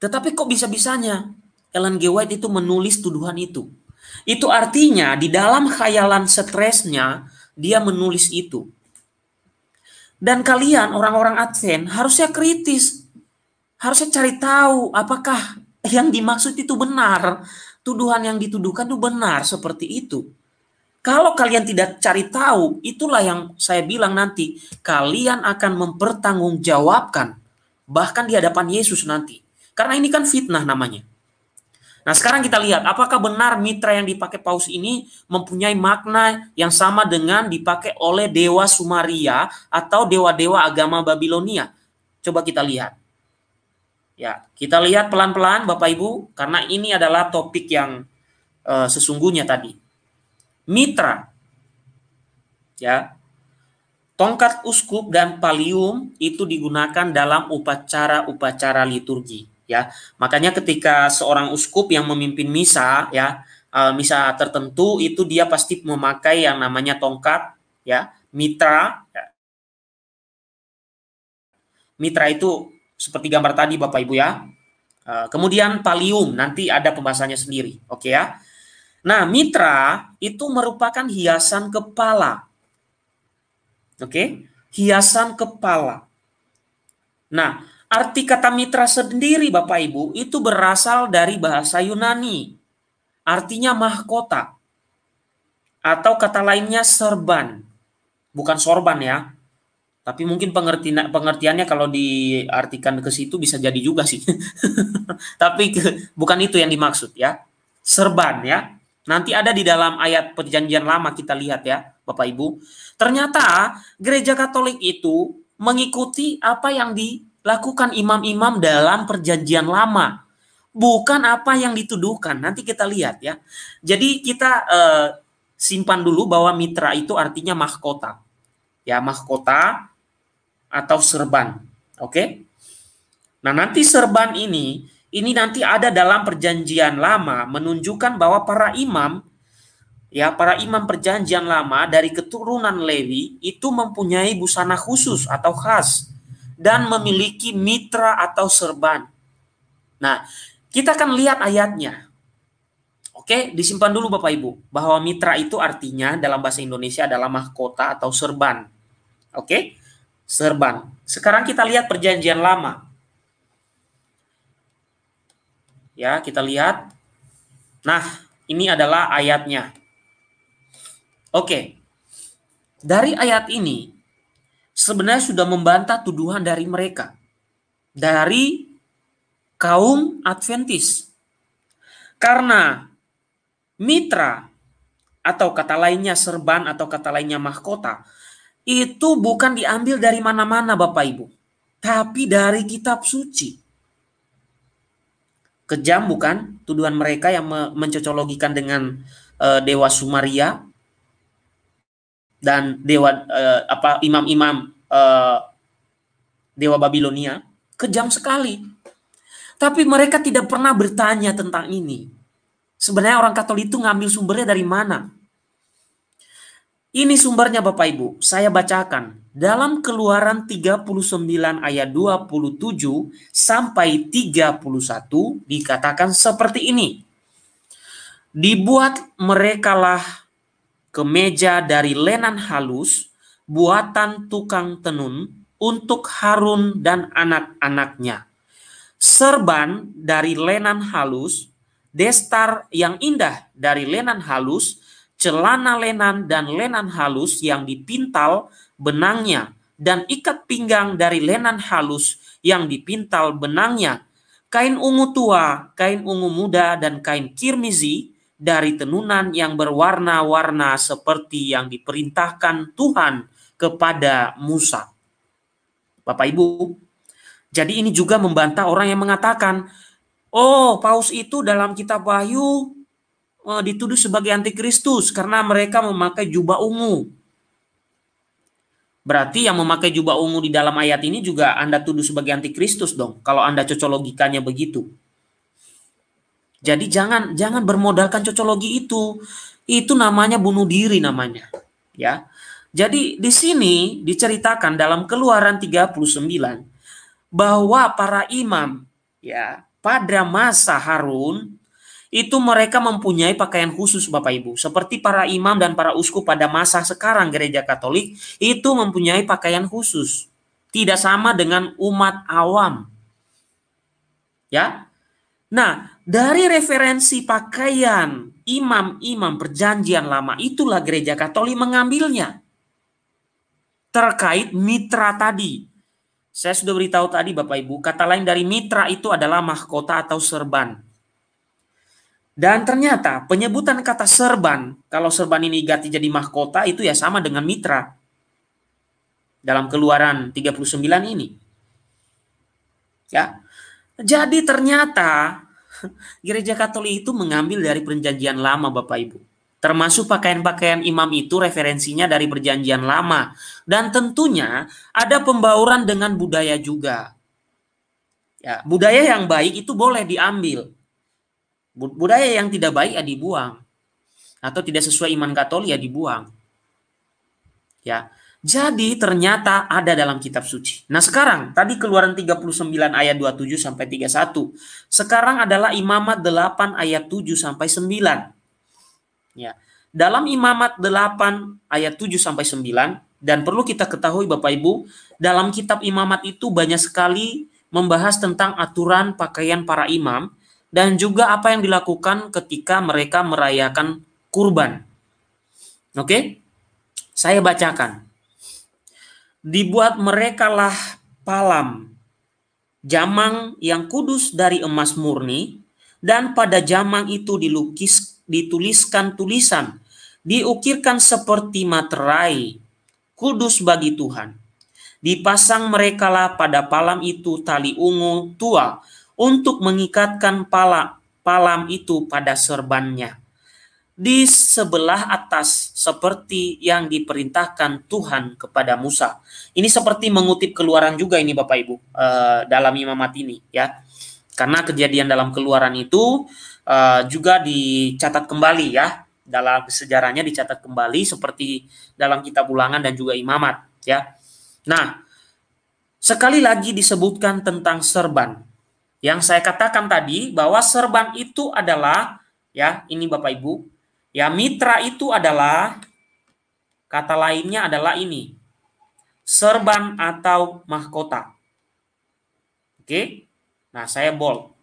Tetapi kok bisa-bisanya Ellen G. White itu menulis tuduhan itu? Itu artinya di dalam khayalan stresnya dia menulis itu. Dan kalian orang-orang Advent harusnya kritis. Harusnya cari tahu apakah yang dimaksud itu benar. Tuduhan yang dituduhkan itu benar seperti itu. Kalau kalian tidak cari tahu, itulah yang saya bilang nanti. Kalian akan mempertanggungjawabkan. Bahkan di hadapan Yesus nanti. Karena ini kan fitnah namanya. Nah sekarang kita lihat, apakah benar mitra yang dipakai Paus ini mempunyai makna yang sama dengan dipakai oleh dewa Sumaria atau dewa-dewa agama Babilonia? Coba kita lihat. Ya, kita lihat pelan-pelan Bapak Ibu, karena ini adalah topik yang sesungguhnya tadi. Mitra, ya, tongkat uskup dan pallium itu digunakan dalam upacara-upacara liturgi, ya. Makanya ketika seorang uskup yang memimpin misa, ya, misa tertentu itu dia pasti memakai yang namanya tongkat, ya, mitra. Ya. Mitra itu seperti gambar tadi Bapak Ibu ya. Kemudian pallium nanti ada pembahasannya sendiri, oke ya. Nah, mitra itu merupakan hiasan kepala. Oke, hiasan kepala. Nah, arti kata mitra sendiri Bapak Ibu itu berasal dari bahasa Yunani. Artinya mahkota. Atau kata lainnya serban. Bukan sorban ya. Tapi mungkin pengertiannya kalau diartikan ke situ bisa jadi juga sih. Tapi bukan itu yang dimaksud ya. Serban ya. Nanti ada di dalam ayat Perjanjian Lama kita lihat ya, Bapak Ibu. Ternyata gereja Katolik itu mengikuti apa yang dilakukan imam-imam dalam Perjanjian Lama. Bukan apa yang dituduhkan. Nanti kita lihat ya. Jadi kita simpan dulu bahwa mitra itu artinya mahkota. Ya, mahkota atau serban. Oke? Nah, nanti serban ini nanti ada dalam Perjanjian Lama menunjukkan bahwa para imam Perjanjian Lama dari keturunan Lewi itu mempunyai busana khusus atau khas dan memiliki mitra atau serban. Nah, kita akan lihat ayatnya. Oke, disimpan dulu Bapak Ibu bahwa mitra itu artinya dalam bahasa Indonesia adalah mahkota atau serban. Oke? Serban. Sekarang kita lihat Perjanjian Lama. Ya, kita lihat. Nah, ini adalah ayatnya. Oke. Dari ayat ini sebenarnya sudah membantah tuduhan dari mereka. Dari kaum Adventis. Karena mitra atau kata lainnya serban atau kata lainnya mahkota itu bukan diambil dari mana-mana Bapak Ibu. Tapi dari kitab suci. Kejam bukan tuduhan mereka yang mencocologikan dengan dewa Sumaria dan dewa imam-imam dewa Babilonia. Kejam sekali. Tapi mereka tidak pernah bertanya tentang ini. Sebenarnya orang Katolik itu ngambil sumbernya dari mana? Ini sumbernya Bapak Ibu. Saya bacakan. Dalam Keluaran 39 ayat 27 sampai 31 dikatakan seperti ini. Dibuat merekalah kemeja dari lenan halus buatan tukang tenun untuk Harun dan anak-anaknya. Serban dari lenan halus, destar yang indah dari lenan halus, celana lenan dan lenan halus yang dipintal benangnya, dan ikat pinggang dari lenan halus yang dipintal benangnya, kain ungu tua, kain ungu muda, dan kain kirmizi dari tenunan yang berwarna-warna seperti yang diperintahkan Tuhan kepada Musa. Bapak Ibu, jadi ini juga membantah orang yang mengatakan, oh Paus itu dalam kitab Wahyu dituduh sebagai antikristus karena mereka memakai jubah ungu. Berarti yang memakai jubah ungu di dalam ayat ini juga Anda tuduh sebagai antikristus dong, kalau Anda cocologikannya begitu. Jadi jangan bermodalkan cocologi itu. Itu namanya bunuh diri namanya, ya. Jadi di sini diceritakan dalam Keluaran 39 bahwa para imam, ya, pada masa Harun itu mereka mempunyai pakaian khusus Bapak Ibu. Seperti para imam dan para uskup pada masa sekarang gereja Katolik itu mempunyai pakaian khusus. Tidak sama dengan umat awam. Ya. Nah, dari referensi pakaian imam-imam perjanjian lama itulah gereja Katolik mengambilnya. Terkait mitra tadi. Saya sudah beritahu tadi Bapak Ibu, kata lain dari mitra itu adalah mahkota atau serban. Dan ternyata penyebutan kata serban, kalau serban ini ganti jadi mahkota itu ya sama dengan mitra. Dalam Keluaran 39 ini. Ya. Jadi ternyata gereja Katolik itu mengambil dari perjanjian lama Bapak Ibu. Termasuk pakaian-pakaian imam itu referensinya dari perjanjian lama. Dan tentunya ada pembauran dengan budaya juga. Ya, budaya yang baik itu boleh diambil. Budaya yang tidak baik ya dibuang. Atau tidak sesuai iman Katolik ya dibuang. Ya. Jadi ternyata ada dalam kitab suci. Nah sekarang, tadi Keluaran 39 ayat 27 sampai 31. Sekarang adalah Imamat 8 ayat 7 sampai 9. Ya. Dalam Imamat 8 ayat 7 sampai 9, dan perlu kita ketahui Bapak Ibu, dalam kitab Imamat itu banyak sekali membahas tentang aturan pakaian para imam, dan juga apa yang dilakukan ketika mereka merayakan kurban. Oke? Saya bacakan. Dibuat merekalah palam, jamang yang kudus dari emas murni, dan pada jamang itu dituliskan tulisan, diukirkan seperti materai, kudus bagi Tuhan. Dipasang merekalah pada palam itu tali ungu tua, untuk mengikatkan palam itu pada serbannya di sebelah atas seperti yang diperintahkan Tuhan kepada Musa. Ini seperti mengutip Keluaran juga ini Bapak Ibu dalam Imamat ini ya. Karena kejadian dalam Keluaran itu juga dicatat kembali ya, dalam sejarahnya dicatat kembali seperti dalam kitab Ulangan dan juga Imamat ya. Nah, sekali lagi disebutkan tentang serban. Yang saya katakan tadi bahwa serban itu adalah ya, ini Bapak Ibu, ya mitra itu adalah kata lainnya adalah ini. Serban atau mahkota. Oke? Nah, saya bold.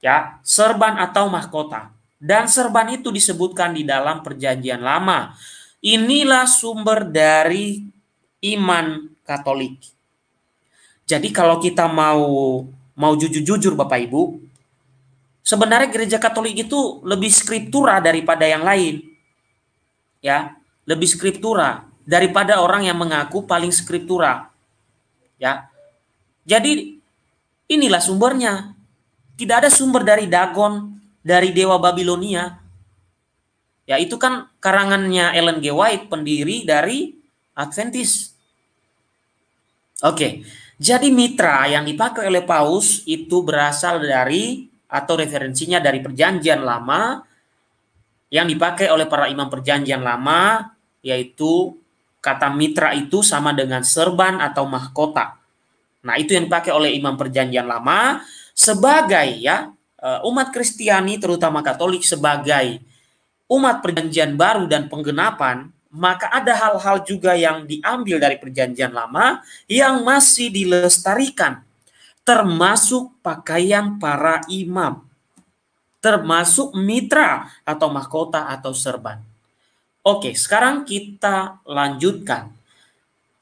Ya, serban atau mahkota. Dan serban itu disebutkan di dalam Perjanjian Lama. Inilah sumber dari iman Katolik. Jadi kalau kita mau jujur-jujur Bapak Ibu, sebenarnya gereja Katolik itu lebih skriptura daripada yang lain. Ya, lebih skriptura daripada orang yang mengaku paling skriptura. Ya. Jadi inilah sumbernya. Tidak ada sumber dari Dagon, dari dewa Babilonia. Ya, itu kan karangannya Ellen G. White, pendiri dari Adventist. Oke. Jadi mitra yang dipakai oleh Paus itu berasal dari atau referensinya dari Perjanjian Lama yang dipakai oleh para imam Perjanjian Lama, yaitu kata mitra itu sama dengan serban atau mahkota. Nah, itu yang dipakai oleh imam Perjanjian Lama sebagai ya umat Kristiani terutama Katolik sebagai umat Perjanjian Baru dan penggenapan. Maka ada hal-hal juga yang diambil dari Perjanjian Lama yang masih dilestarikan, termasuk pakaian para imam, termasuk mitra atau mahkota atau serban. Oke, sekarang kita lanjutkan.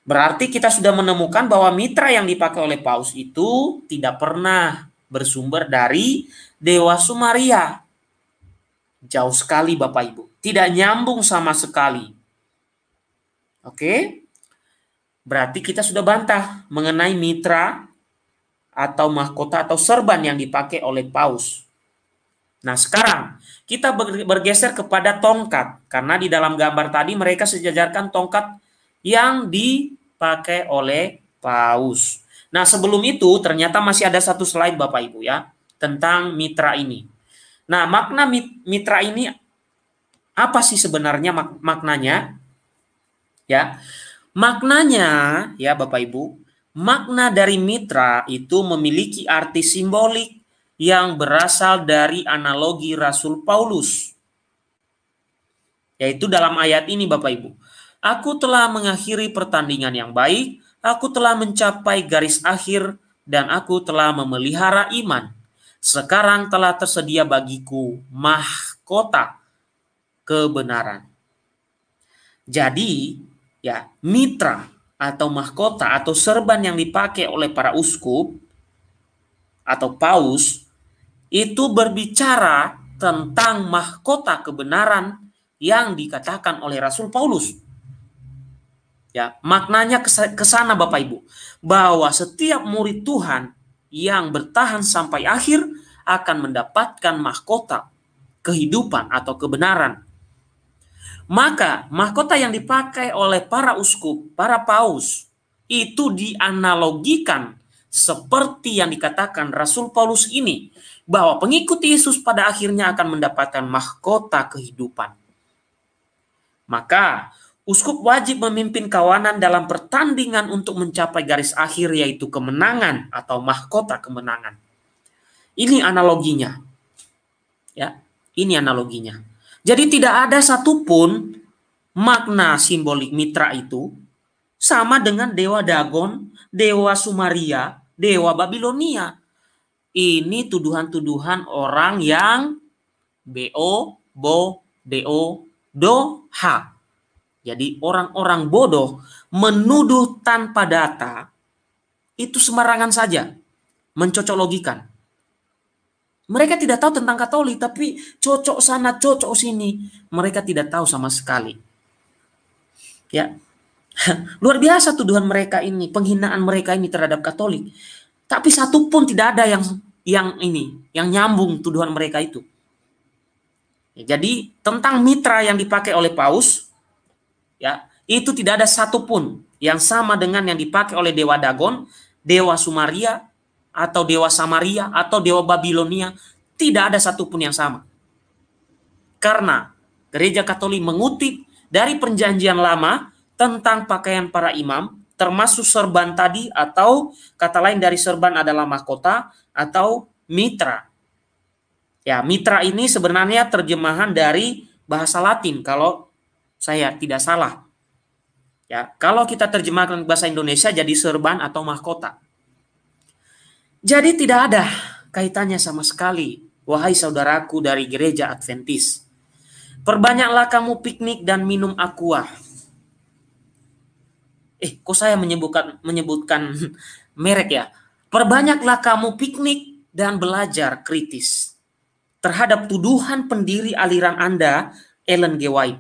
Berarti kita sudah menemukan bahwa mitra yang dipakai oleh Paus itu tidak pernah bersumber dari Dewa Sumaria. Jauh sekali Bapak Ibu, tidak nyambung sama sekali. Oke, berarti kita sudah bantah mengenai mitra atau mahkota atau serban yang dipakai oleh Paus. Nah sekarang kita bergeser kepada tongkat. Karena di dalam gambar tadi mereka sejajarkan tongkat yang dipakai oleh Paus. Nah sebelum itu ternyata masih ada satu slide Bapak Ibu ya. Tentang mitra ini. Nah makna mitra ini apa sih sebenarnya maknanya? Ya, maknanya ya Bapak Ibu, makna dari mitra itu memiliki arti simbolik yang berasal dari analogi Rasul Paulus. Yaitu dalam ayat ini Bapak Ibu. Aku telah mengakhiri pertandingan yang baik, aku telah mencapai garis akhir, dan aku telah memelihara iman. Sekarang telah tersedia bagiku mahkota kebenaran. Jadi, ya, mitra atau mahkota atau serban yang dipakai oleh para uskup atau paus itu berbicara tentang mahkota kebenaran yang dikatakan oleh Rasul Paulus. Ya, maknanya ke sana Bapak Ibu, bahwa setiap murid Tuhan yang bertahan sampai akhir akan mendapatkan mahkota kehidupan atau kebenaran. Maka mahkota yang dipakai oleh para uskup, para paus, itu dianalogikan seperti yang dikatakan Rasul Paulus ini, bahwa pengikut Yesus pada akhirnya akan mendapatkan mahkota kehidupan. Maka uskup wajib memimpin kawanan dalam pertandingan untuk mencapai garis akhir, yaitu kemenangan atau mahkota kemenangan. Ini analoginya. Ya, ini analoginya. Jadi tidak ada satupun makna simbolik mitra itu sama dengan dewa Dagon, dewa Sumaria, dewa Babilonia. Ini tuduhan-tuduhan orang yang doha. Jadi orang-orang bodoh menuduh tanpa data itu sembarangan saja, mencocok logikan. Mereka tidak tahu tentang Katolik, tapi cocok sana, cocok sini. Mereka tidak tahu sama sekali. Ya, luar biasa tuduhan mereka ini, penghinaan mereka ini terhadap Katolik. Tapi satu pun tidak ada yang nyambung tuduhan mereka itu. Ya, jadi tentang mitra yang dipakai oleh Paus, ya, itu tidak ada satupun yang sama dengan yang dipakai oleh dewa Dagon, dewa Sumaria, atau dewa Samaria, atau dewa Babilonia. Tidak ada satupun yang sama. Karena gereja Katolik mengutip dari perjanjian lama tentang pakaian para imam, termasuk serban tadi, atau kata lain dari serban adalah mahkota atau mitra. Ya, mitra ini sebenarnya terjemahan dari bahasa Latin kalau saya tidak salah. Ya, kalau kita terjemahkan bahasa Indonesia jadi serban atau mahkota. Jadi tidak ada kaitannya sama sekali, wahai saudaraku dari gereja Adventis. Perbanyaklah kamu piknik dan minum aqua. Kok saya menyebutkan merek ya? Perbanyaklah kamu piknik dan belajar kritis terhadap tuduhan pendiri aliran Anda, Ellen G. White.